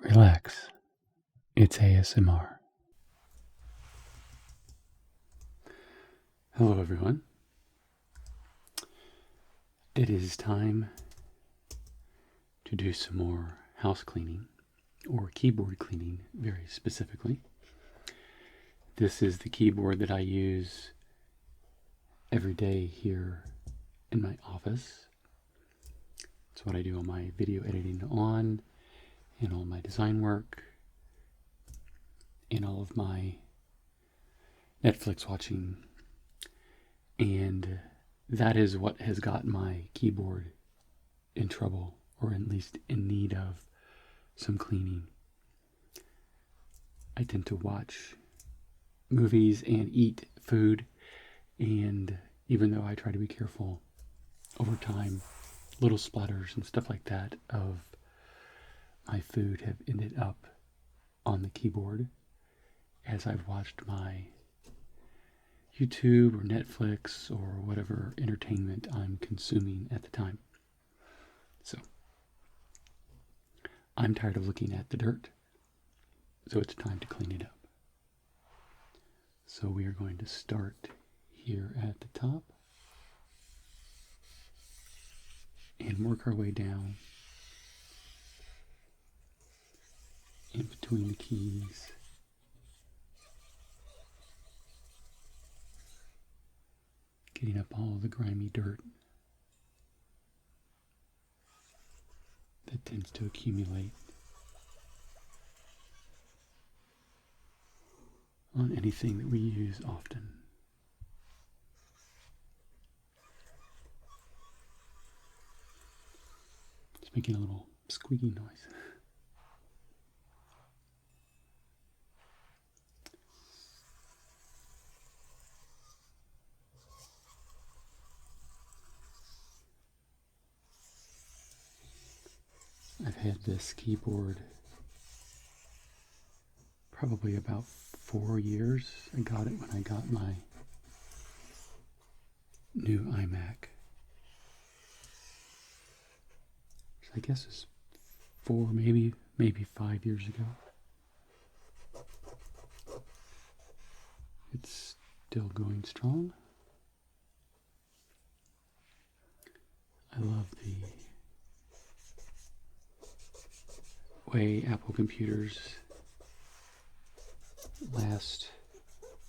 Relax. It's ASMR. Hello, everyone. It is time to do some more house cleaning, or keyboard cleaning very specifically. This is the keyboard that I use every day here in my office. It's what I do all my video editing on, and all my design work, and all of my Netflix watching. And that is what has got my keyboard in trouble, or at least in need of some cleaning. I tend to watch movies and eat food, and even though I try to be careful, over time, little splatters and stuff like that of my food have ended up on the keyboard as I've watched my YouTube or Netflix or whatever entertainment I'm consuming at the time. So I'm tired of looking at the dirt, so it's time to clean it up. So we are going to start here at the top and work our way down in between the keys. Getting up all the grimy dirt that tends to accumulate on anything that we use often. It's making a little squeaky noise. I've had this keyboard probably about 4 years. I got it when I got my new iMac. So I guess it's 4, maybe 5 years ago. It's still going strong. I love the way Apple computers last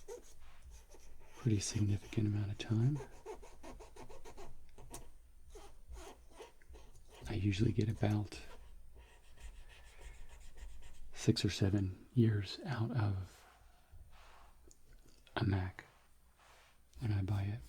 a pretty significant amount of time. I usually get about 6 or 7 years out of a Mac when I buy it.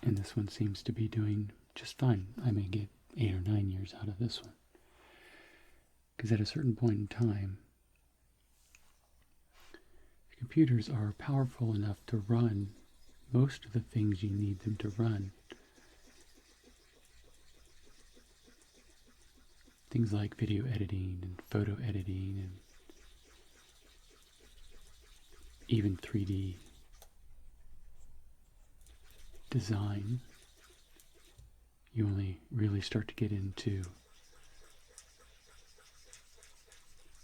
And this one seems to be doing just fine. I may get 8 or 9 years out of this one. Because at a certain point in time, computers are powerful enough to run most of the things you need them to run. Things like video editing and photo editing and even 3D design. You only really start to get into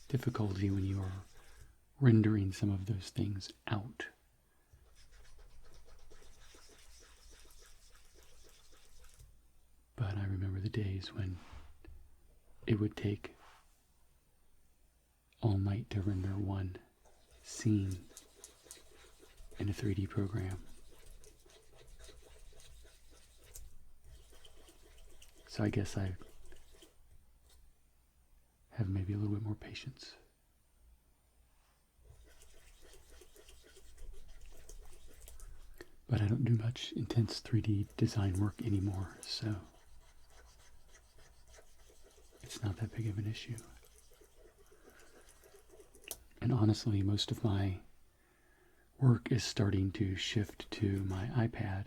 difficulty when you are rendering some of those things out. But I remember the days when it would take all night to render one scene in a 3D program. So I guess I have maybe a little bit more patience. But I don't do much intense 3D design work anymore, so it's not that big of an issue. And honestly, most of my work is starting to shift to my iPad,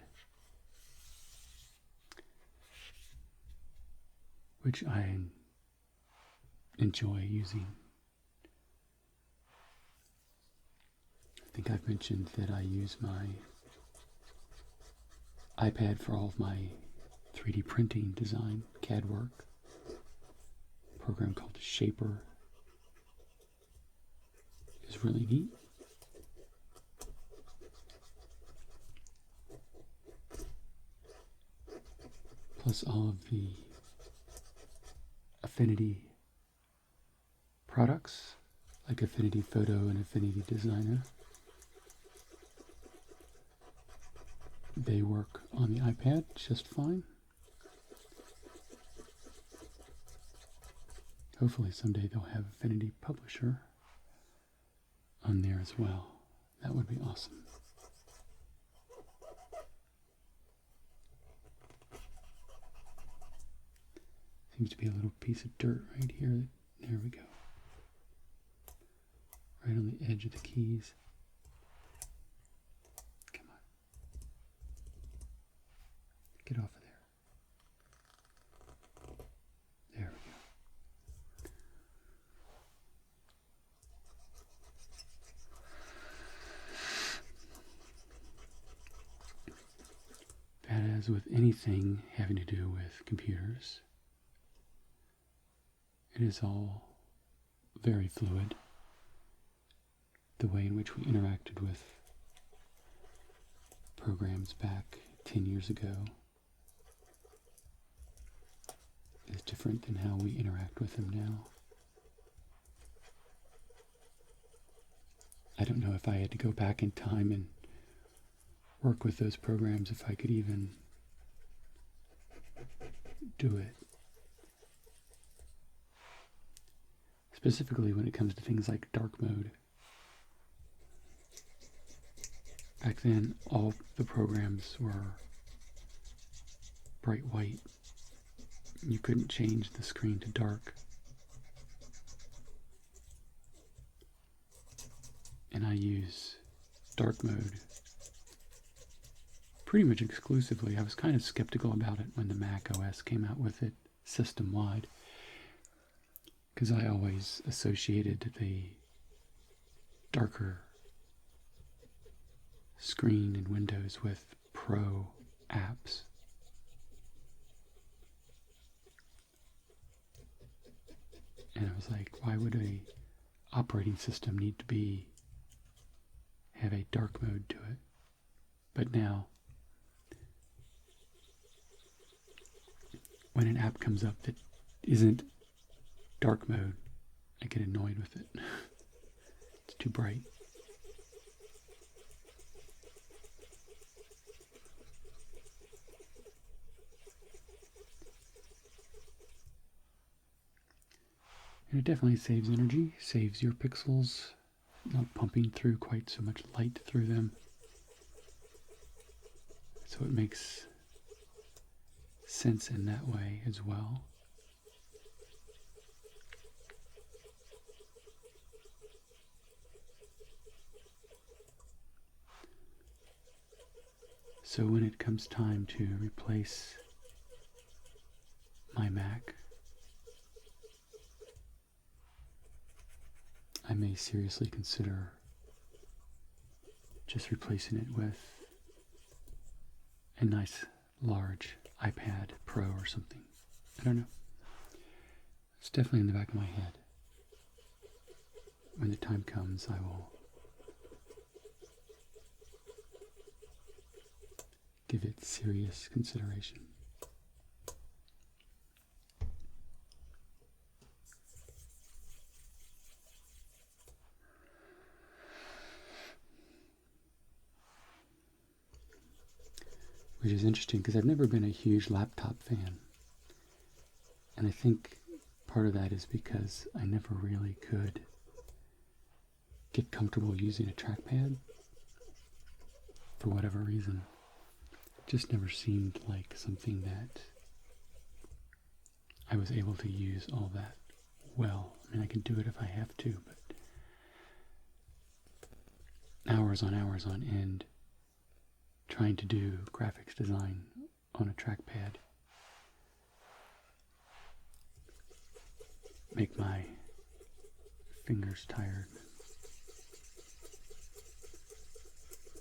which I enjoy using. I think I've mentioned that I use my iPad for all of my 3D printing design, CAD work. A program called Shaper is really neat. Plus all of the Affinity products like Affinity Photo and Affinity Designer. They work on the iPad just fine. Hopefully someday they'll have Affinity Publisher on there as well. That would be awesome. Seems to be a little piece of dirt right here. There we go. Right on the edge of the keys. Come on. Get off of there. There we go. That, as with anything having to do with computers, it is all very fluid. The way in which we interacted with programs back 10 years ago is different than how we interact with them now. I don't know if I had to go back in time and work with those programs, if I could even do it. Specifically when it comes to things like dark mode. Back then, all the programs were bright white. You couldn't change the screen to dark. And I use dark mode pretty much exclusively. I was kind of skeptical about it when the Mac OS came out with it system-wide, because I always associated the darker screen in Windows with Pro apps. And I was like, why would a operating system need to have a dark mode to it? But now, when an app comes up that isn't dark mode, I get annoyed with it. It's too bright. And it definitely saves energy, saves your pixels, not pumping through quite so much light through them. So it makes sense in that way as well. So when it comes time to replace my Mac, I may seriously consider just replacing it with a nice large iPad Pro or something. I don't know. It's definitely in the back of my head. When the time comes, I will give it serious consideration. Which is interesting because I've never been a huge laptop fan. And I think part of that is because I never really could get comfortable using a trackpad for whatever reason. It just never seemed like something that I was able to use all that well. I mean, I can do it if I have to, but hours on end trying to do graphics design on a trackpad make my fingers tired,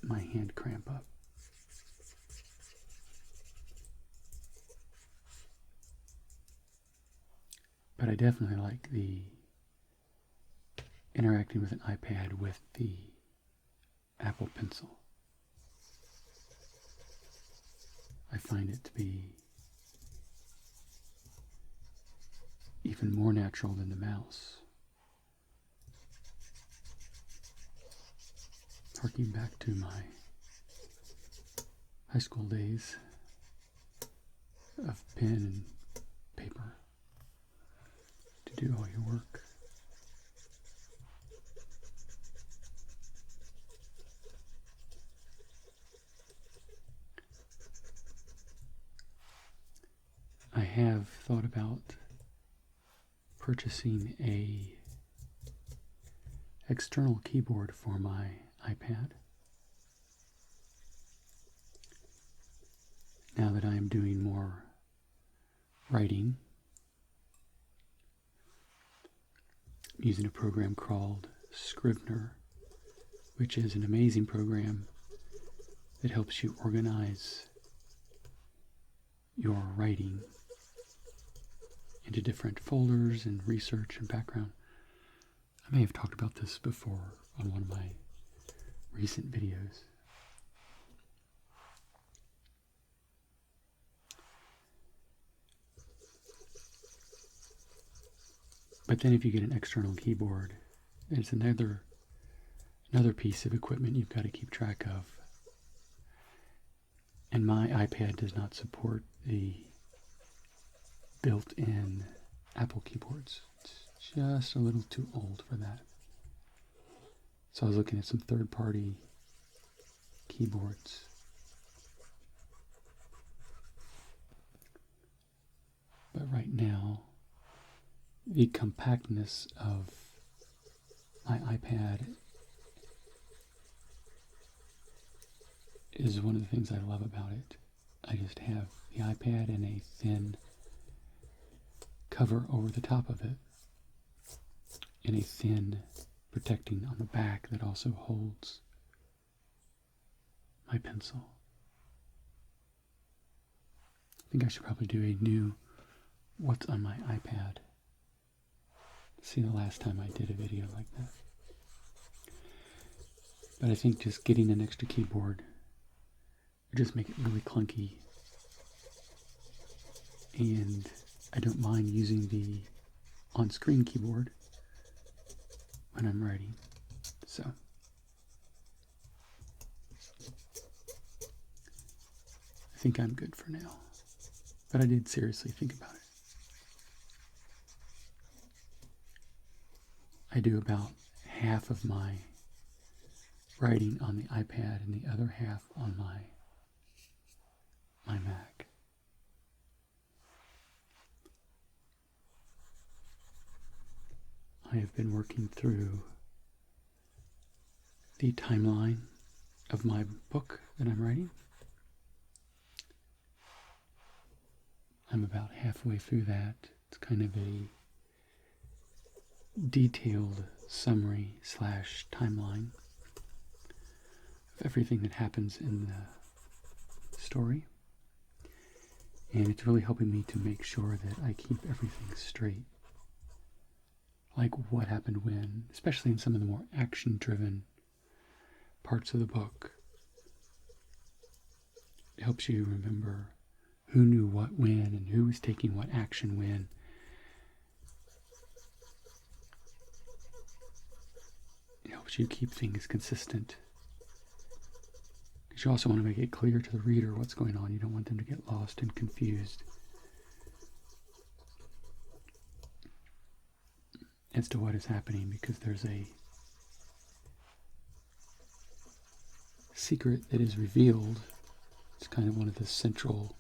my hand cramp up. But I definitely like the interacting with an iPad with the Apple Pencil. I find it to be even more natural than the mouse. Harking back to my high school days of pen and paper to do all your work. I have thought about purchasing a external keyboard for my iPad. Now that I am doing more writing, I'm using a program called Scrivener, which is an amazing program that helps you organize your writing into different folders and research and background. I may have talked about this before on one of my recent videos. But then if you get an external keyboard, it's another piece of equipment you've got to keep track of. And my iPad does not support the built-in Apple keyboards. It's just a little too old for that. So I was looking at some third-party keyboards. But right now, the compactness of my iPad is one of the things I love about it. I just have the iPad and a thin cover over the top of it, and a thin protecting on the back that also holds my pencil. I think I should probably do a new what's on my iPad. See the last time I did a video like that. But I think just getting an extra keyboard would just make it really clunky. And I don't mind using the on-screen keyboard when I'm writing. So I think I'm good for now. But I did seriously think about it. I do about half of my writing on the iPad and the other half on my Mac. I have been working through the timeline of my book that I'm writing. I'm about halfway through that. It's kind of a detailed summary / timeline of everything that happens in the story. And it's really helping me to make sure that I keep everything straight. Like what happened when, especially in some of the more action-driven parts of the book. It helps you remember who knew what when and who was taking what action when. It helps you keep things consistent. Because you also want to make it clear to the reader what's going on. You don't want them to get lost and confused as to what is happening, because there's a secret that is revealed. It's kind of one of the central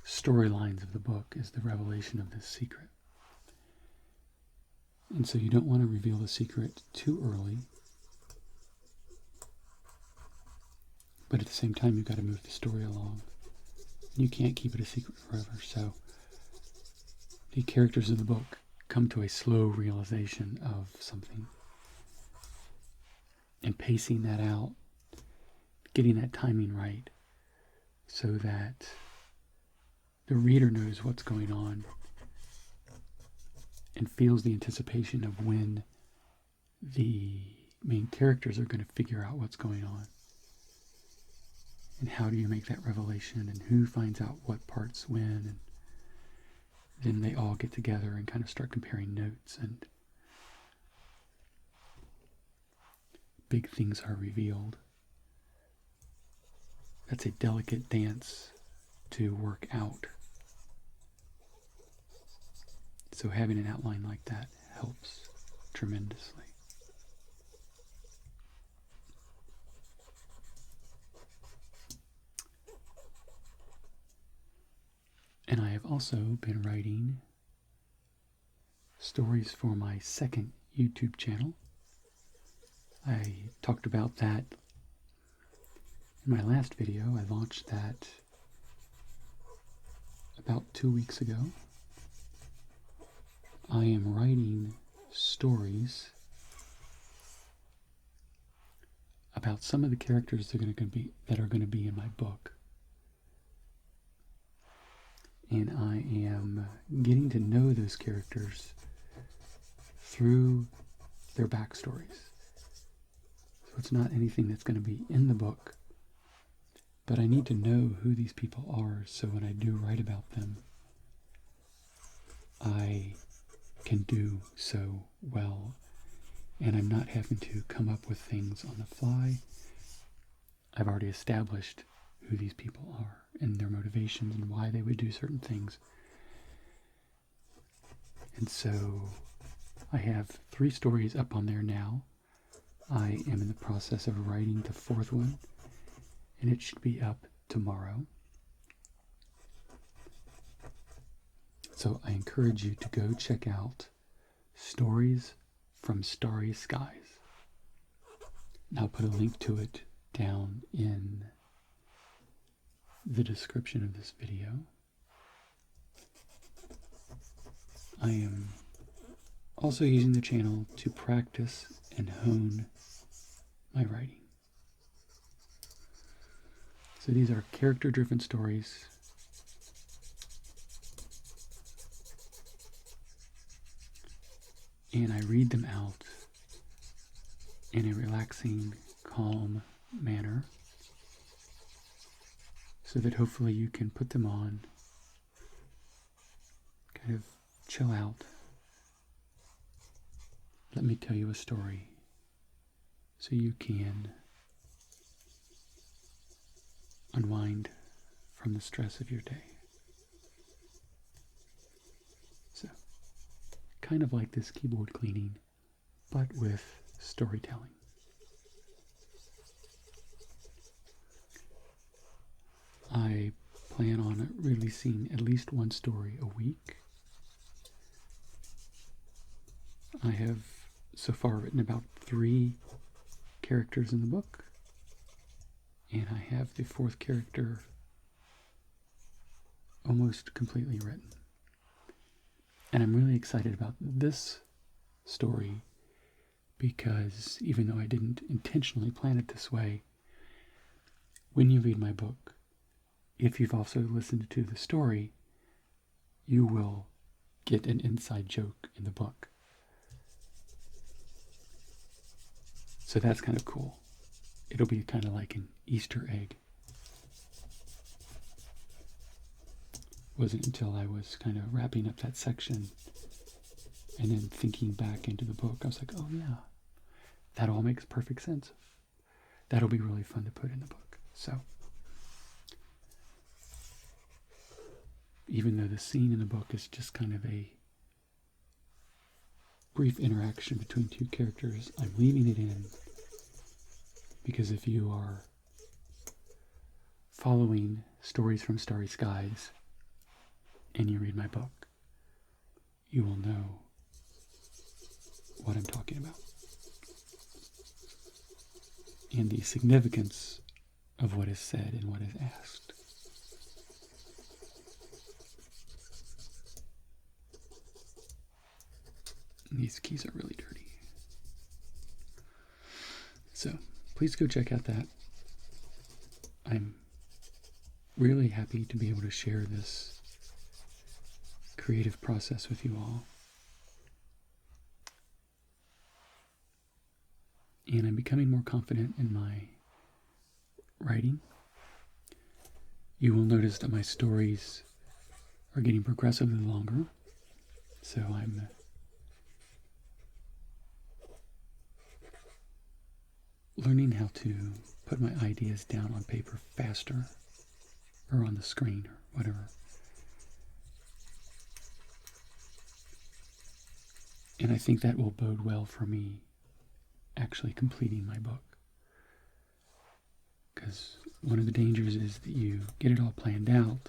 storylines of the book, is the revelation of this secret. And so you don't want to reveal the secret too early, but at the same time you've got to move the story along. You can't keep it a secret forever, so the characters of the book come to a slow realization of something. And pacing that out, getting that timing right, so that the reader knows what's going on and feels the anticipation of when the main characters are going to figure out what's going on. And how do you make that revelation, and who finds out what parts when, and then they all get together and kind of start comparing notes, and big things are revealed. That's a delicate dance to work out. So having an outline like that helps tremendously. And I have also been writing stories for my second YouTube channel. I talked about that in my last video. I launched that about 2 weeks ago. I am writing stories about some of the characters that are going to be in my book. And I am getting to know those characters through their backstories. So it's not anything that's going to be in the book, but I need to know who these people are, so when I do write about them, I can do so well, and I'm not having to come up with things on the fly. I've already established who these people are and their motivations and why they would do certain things. And so I have 3 stories up on there now. I am in the process of writing the 4th one, and it should be up tomorrow. So I encourage you to go check out Stories from Starry Skies. And I'll put a link to it down in the description of this video. I am also using the channel to practice and hone my writing. So these are character-driven stories. And I read them out in a relaxing, calm manner, so that hopefully you can put them on, kind of chill out. Let me tell you a story so you can unwind from the stress of your day. So, kind of like this keyboard cleaning, but with storytelling. I plan on releasing at least 1 story a week. I have so far written about 3 characters in the book, and I have the 4th character almost completely written. And I'm really excited about this story because even though I didn't intentionally plan it this way, when you read my book, if you've also listened to the story, you will get an inside joke in the book. So that's kind of cool. It'll be kind of like an Easter egg. It wasn't until I was kind of wrapping up that section and then thinking back into the book, I was like, oh yeah, that all makes perfect sense. That'll be really fun to put in the book. So, even though the scene in the book is just kind of a brief interaction between 2 characters, I'm leaving it in because if you are following Stories from Starry Skies and you read my book, you will know what I'm talking about and the significance of what is said and what is asked. These keys are really dirty. So, please go check out that. I'm really happy to be able to share this creative process with you all. And I'm becoming more confident in my writing. You will notice that my stories are getting progressively longer, so I'm learning how to put my ideas down on paper faster, or on the screen, or whatever. And I think that will bode well for me actually completing my book. Because one of the dangers is that you get it all planned out,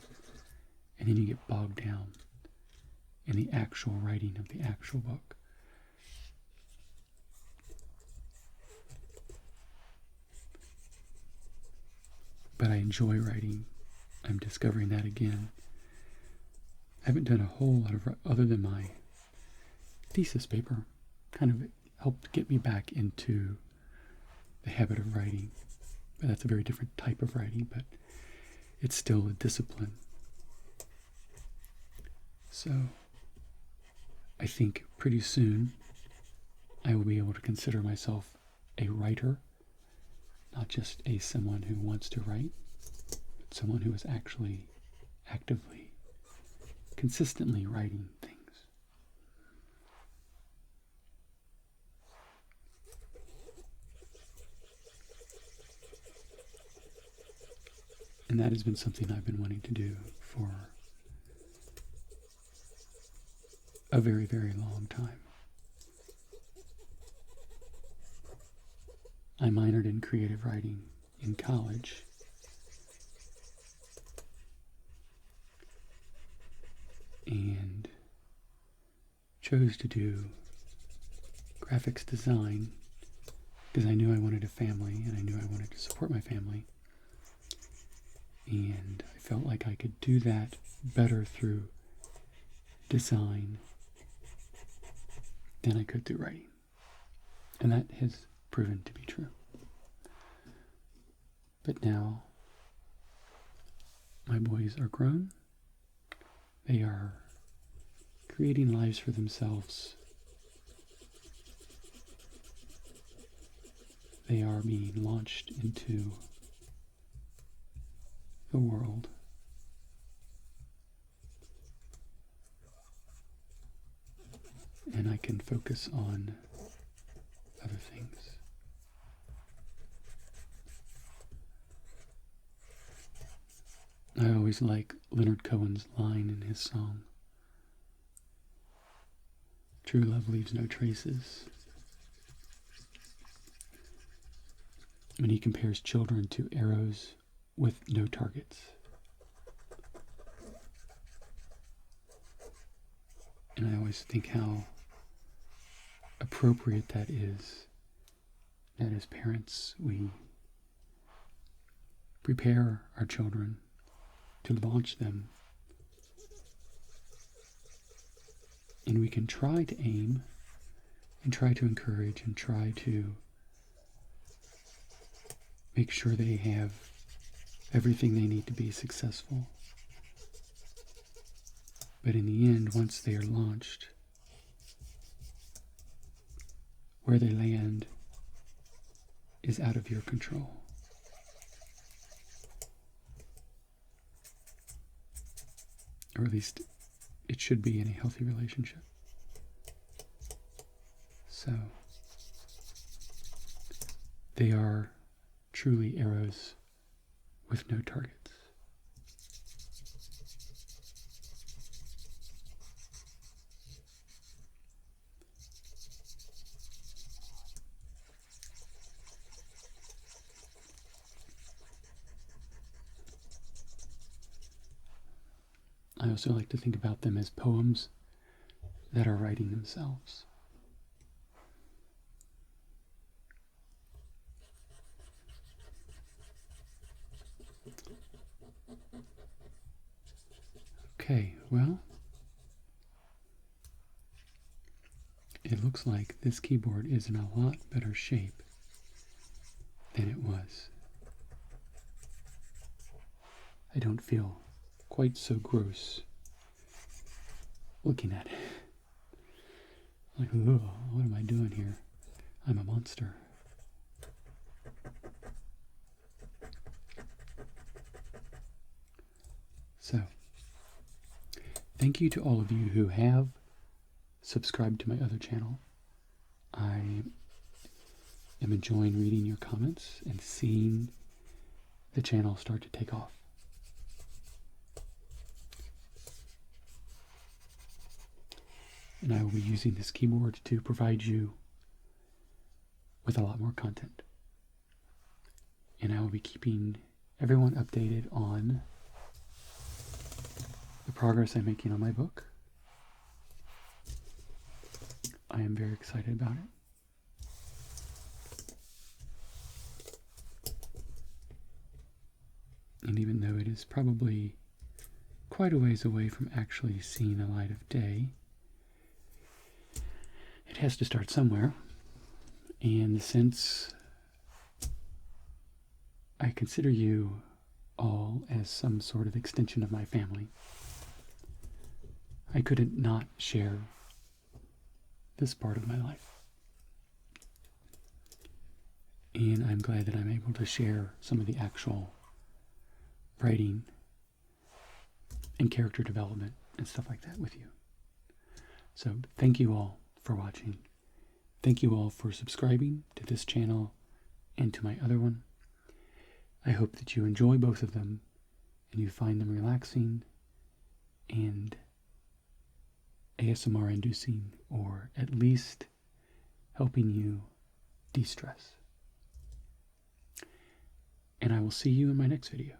and then you get bogged down in the actual writing of the actual book. But I enjoy writing. I'm discovering that again. I haven't done a whole lot of, other than my thesis paper, kind of helped get me back into the habit of writing. But that's a very different type of writing, but it's still a discipline. So I think pretty soon I will be able to consider myself a writer, not just someone who wants to write, but someone who is actually actively, consistently writing things. And that has been something I've been wanting to do for a very, very long time. I minored in creative writing in college. And chose to do graphics design because I knew I wanted a family and I knew I wanted to support my family. And I felt like I could do that better through design than I could through writing. And that has proven to be true. But now my boys are grown. They are creating lives for themselves. They are being launched into the world. And I can focus on other things. I always like Leonard Cohen's line in his song, "True love leaves no traces," when he compares children to arrows with no targets. And I always think how appropriate that is, that as parents we prepare our children to launch them, and we can try to aim and try to encourage and try to make sure they have everything they need to be successful. But in the end, once they are launched, where they land is out of your control. Or at least it should be in a healthy relationship. So they are truly arrows with no targets. I also like to think about them as poems that are writing themselves. Okay, well, it looks like this keyboard is in a lot better shape than it was. I don't feel quite so gross looking at it. Like, ugh, what am I doing here? I'm a monster. So, thank you to all of you who have subscribed to my other channel. I am enjoying reading your comments and seeing the channel start to take off. And I will be using this keyboard to provide you with a lot more content. And I will be keeping everyone updated on the progress I'm making on my book. I am very excited about it. And even though it is probably quite a ways away from actually seeing the light of day, it has to start somewhere. And since I consider you all as some sort of extension of my family, I couldn't not share this part of my life. And I'm glad that I'm able to share some of the actual writing and character development and stuff like that with you. So thank you all for watching. Thank you all for subscribing to this channel and to my other one. I hope that you enjoy both of them and you find them relaxing and ASMR inducing, or at least helping you de-stress. And I will see you in my next video.